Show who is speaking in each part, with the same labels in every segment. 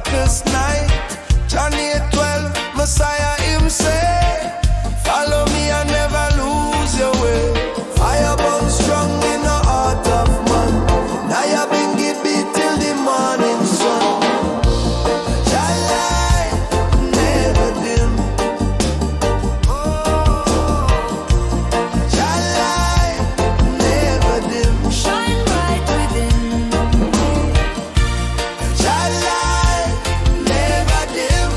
Speaker 1: darkest night. John 8:12, Messiah him say, follow me and never lose your way. Fire burn strong in the heart of man. Now you been get beat till the morning sun. Jah light never dim. Jah light never dim.
Speaker 2: Shine bright within.
Speaker 1: Jah light never dim.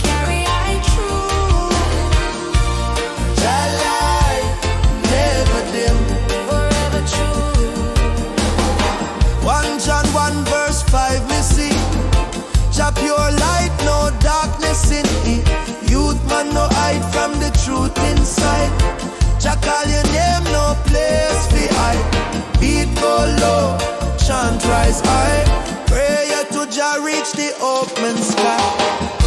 Speaker 2: Carry I true.
Speaker 1: Jah light never dim.
Speaker 2: Forever true.
Speaker 1: 1 John 1 verse 5 me see. Jah pure light, no darkness in it. Youth man no hide from the truth inside. Jah call your name, no place fi hide. Beat go low, chant rise high. Prayer to Jah reach the open sky.